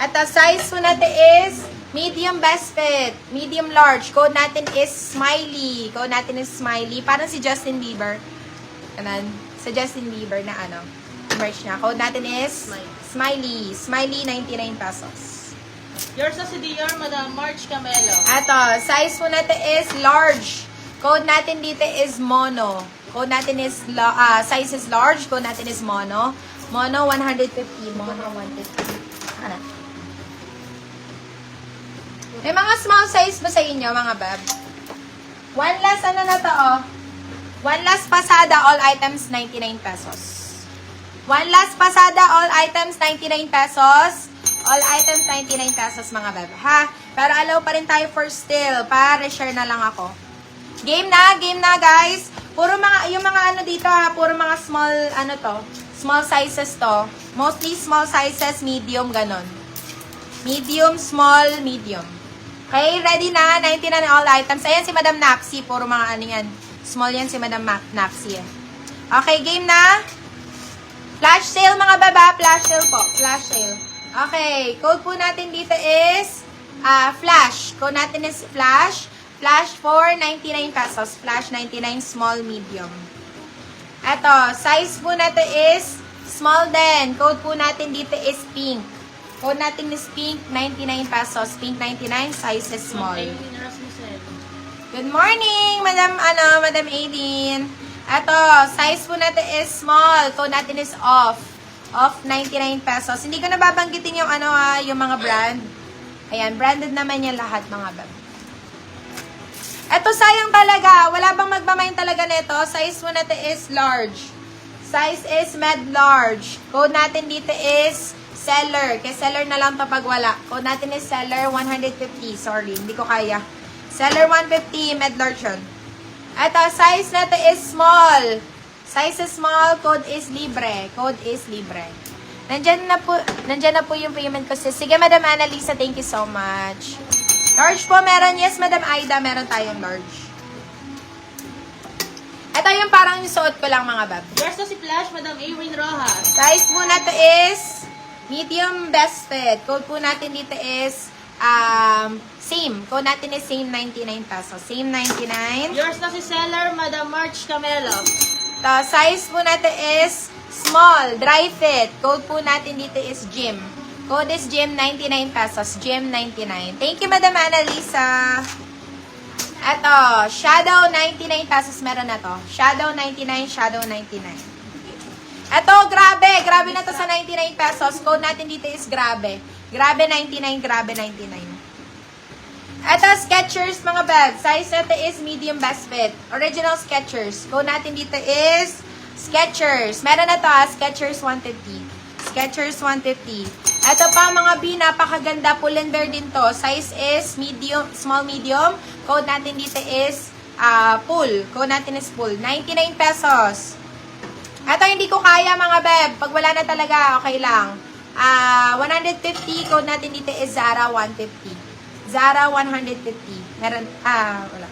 At ang size po natin is medium best fit, medium large. Code natin is Smiley. Code natin is Smiley. Parang si Justin Bieber. Kanan. Sa Justin Bieber na ano, merch niya. Code natin is Smiley. Smiley, 99 pesos. Yours na si Dior, Madam March Camelo. Ato, size po natin is large. Code natin dito is mono. Code natin is, size is large. Code natin is mono. Mono, 150. Mono, 150. Ano? May mga small size ba sa inyo, mga bab? One last, ano na to, oh. One last pasada, all items, 99 pesos. One last pasada, all items, 99 pesos. All items, 99 pesos, mga bab. Ha? Pero allow pa rin tayo for still. Para-share na lang ako. Game na, guys. Puro mga, yung mga ano dito, ha, puro mga small, ano to, small sizes to. Mostly small sizes, medium, ganon. Medium, small, medium. Okay, ready na. 99 all items. Ayan si Madam Napsy. Puro mga ano yan. Small yan si Madam Napsy. Okay, game na. Flash sale mga baba. Flash sale po. Flash sale. Okay, code po natin dito is flash. Code natin is flash. Flash for 99 pesos. Flash 99 small, medium. Eto, size po natin is small din. Code po natin dito is pink. Code natin is pink, 99 pesos. Pink 99, size is small. Good morning, Madam Aideen. Ito, size po natin is small. Code natin is off. Off, 99 pesos. Hindi ko nababanggitin yung yung mga brand. Ayan, branded naman yan lahat, mga bab. Ito, sayang talaga. Wala bang magmamain talaga nito? Size po natin is large. Size is med large. Code natin dito is seller. Kaya seller na lang pag wala. Code natin is seller 150. Sorry, hindi ko kaya. Seller 150, med large yun. Ito, size natin is small. Size is small, code is libre. Code is libre. Nandyan na po yung payment ko. Sige, Madam Annalisa, thank you so much. Large po meron. Yes, Madam Aida, meron tayong large. Ito yung parang yung suot ko lang, mga bab. Yours na si Flash, Madam Awin Rojas. Size po natin is medium best fit. Code po natin dito is same. Code natin is same 99 pesos. Same 99. Yours na si Seller, Madam March Camelo. Size po natin is small, dry fit. Code po natin dito is gym. Code is gym 99 pesos. Gym 99. Thank you, Madam Annalisa. Eto, shadow 99 pesos meron na to. Shadow 99, shadow 99. Eto, grabe. Grabe na to sa 99 pesos. Code natin dito is grabe. Grabe 99, grabe 99. Eto, Skechers, mga bag. Size natin is medium best fit. Original Skechers. Code natin dito is Skechers. Meron na to, Skechers 150. Skechers 150. Eto pa, mga B, napakaganda. Pull and bear din to. Size is medium, small, medium. Code natin dito is pull. Code natin is pull. 99 pesos. Eto, hindi ko kaya, mga beb. Pag wala na talaga, okay lang. 150. Code natin dito is Zara 150. Zara 150. Meron, wala.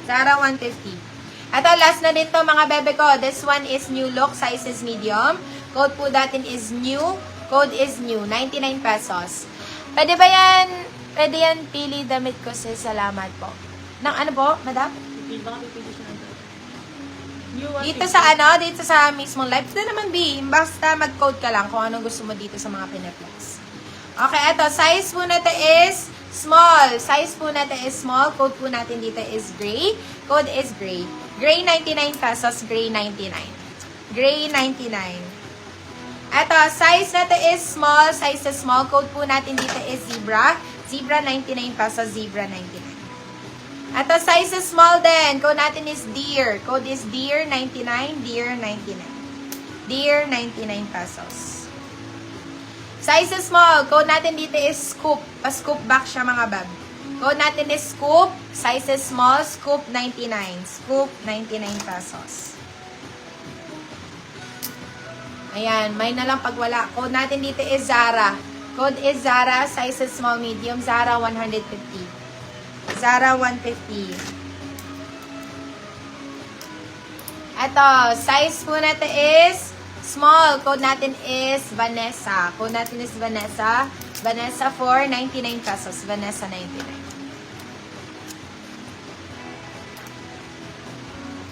Zara 150. Eto, last na dito, mga bebe ko. This one is new look. Size is medium. Code po natin is new. Code is new. 99 pesos. Pwede ba yan? Pwede yan, pili damit ko sa salamat po. Nang ano po, madam? Baka pipili siya ng Dito sa dito sa mismong live. Ito naman, B. Basta mag-code ka lang kung anong gusto mo dito sa mga pinaplex. Okay, eto. Size po natin is small. Size po natin is small. Code po natin dito is gray. Code is gray. Gray 99 pesos. Gray 99. Gray 99. Eto, size natin is small. Size is small. Code po natin dito is zebra. Zebra 99 pesos. Zebra 99. Eto, size is small din. Code natin is deer. Code is deer 99. Deer 99. Deer 99 pesos. Size is small. Code natin dito is scoop. Pa-scoop back siya, mga bab. Code natin is scoop. Size is small. Scoop 99. Scoop 99 pesos. Ayan, may na lang pag wala. Code natin dito is Zara. Code is Zara. Size is small, medium. Zara 150. Zara 150. Ito, size po natin is small. Code natin is Vanessa. Code natin is Vanessa. Vanessa for 99 pesos. Vanessa 99.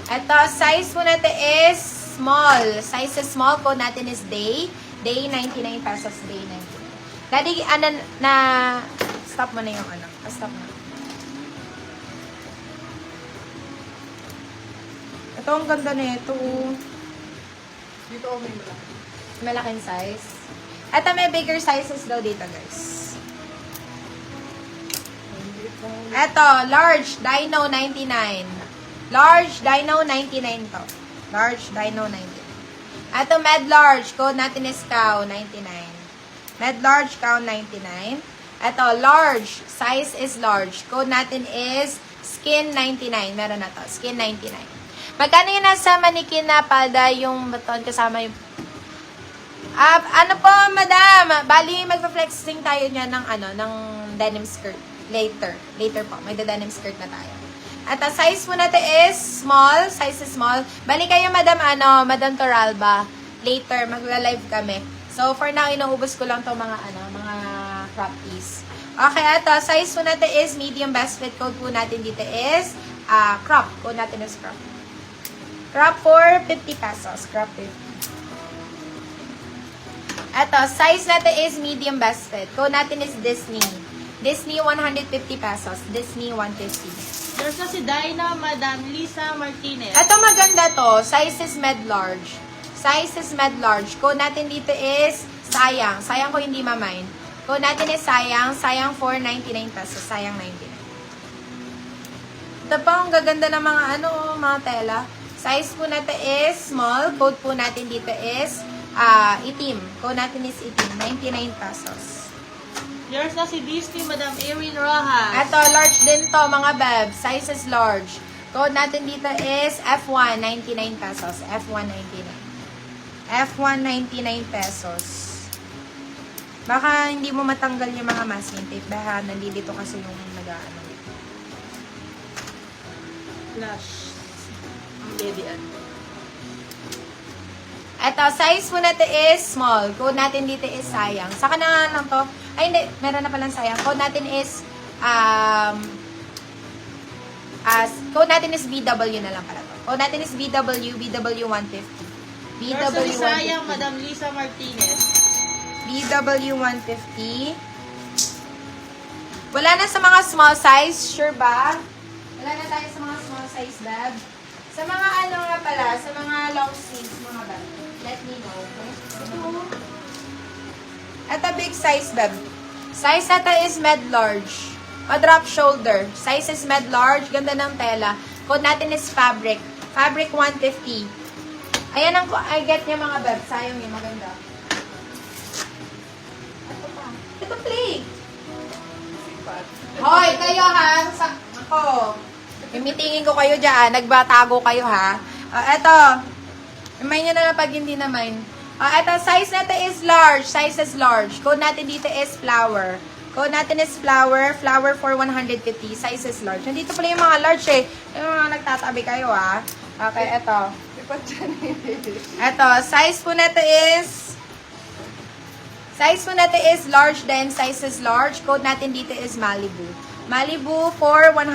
Ito, size po natin is small. Size is small. Code natin is Day. Day 99 pesos. Day 99. Daddy, stop mo na yung ano. Stop na. Ito, ang ganda na ito. Dito may malaki. Malaking size. Ito, may bigger sizes daw dito, guys. Ito, large, Dino 99. Large, Dino 99 to. Large, Dino 99. Ito, med large, code natin is Cow 99. Med large, Cow 99. Ito, large, size is large. Code natin is Skin 99. Meron na to, Skin 99. Magkano yung nasa manikin na palda yung baton kasama yung... ano po, madam? Bali, magpa-flexing tayo niya ng denim skirt. Later po. May denim skirt na tayo. At ang size po natin is small. Size is small. Bali kayo, madam, Madam Toralba. Later, magla-live kami. So, for now, inuubos ko lang to mga crop piece. Okay, ito. Size po natin is medium best fit. Code po natin dito is crop. Code natin is crop. Crop for 50 pesos. Crop 50. Ito, size natin is medium best fit. Code natin is Disney. Disney 150 pesos. Disney 150. Yours na si Dinah, Madam Lisa Martinez. Ito maganda to. Size is med large. Size is med large. Code natin dito is sayang. Sayang ko hindi ma-mind. Code natin is sayang. Sayang for 99 pesos. Sayang 99. Ito pa, ang gaganda ng mga mga tela. Size po natin is small. Code po natin dito is itim. Code natin is itim. 99 pesos. Yours na si Disney, Madam Erin Rojas. Ito, large din to, mga beb. Size is large. Code natin dito is F1, 99 pesos. F1, 99. F1, 99 pesos. Baka hindi mo matanggal yung mga masking tape. Baka nandito kasi yung nag-ano. Flash. Ang dedian. Ito, size po natin is small. Code natin dito is sayang. Saka na nga lang to. Ay, hindi. Meron na palang sayang. Code natin is, code natin is BW na lang pala to. Code natin is BW, BW 150. Yours na BW si Sayang, 150. Madam Lisa Martinez. BW 150. Wala na sa mga small size. Sure ba? Wala na tayo sa mga small size, bag. Sa mga nga pala, sa mga long sleeves, mga bag. Let me know. At a big size, bag. Size nata is med large. A drop shoulder. Size is med large. Ganda ng tela. Code natin is fabric. Fabric 150. Ayan ang I get niya, mga bag. Sayang yung maganda. Ito pa. Ito play. Hoy, kayo ha. Ako. Imitingin ko kayo dyan. Nagbatago kayo ha. Eto. Remind nyo na lang pag hindi naman. Eto, size natin is large. Size is large. Code natin dito is flower. Code natin is flower. Flower for 150. Size is large. Nandito pala yung mga large eh. Yung mga nagtatabi kayo ha. Okay, eto. Eto, size po natin is large din. Size is large. Code natin dito is Malibu. Malibu for 100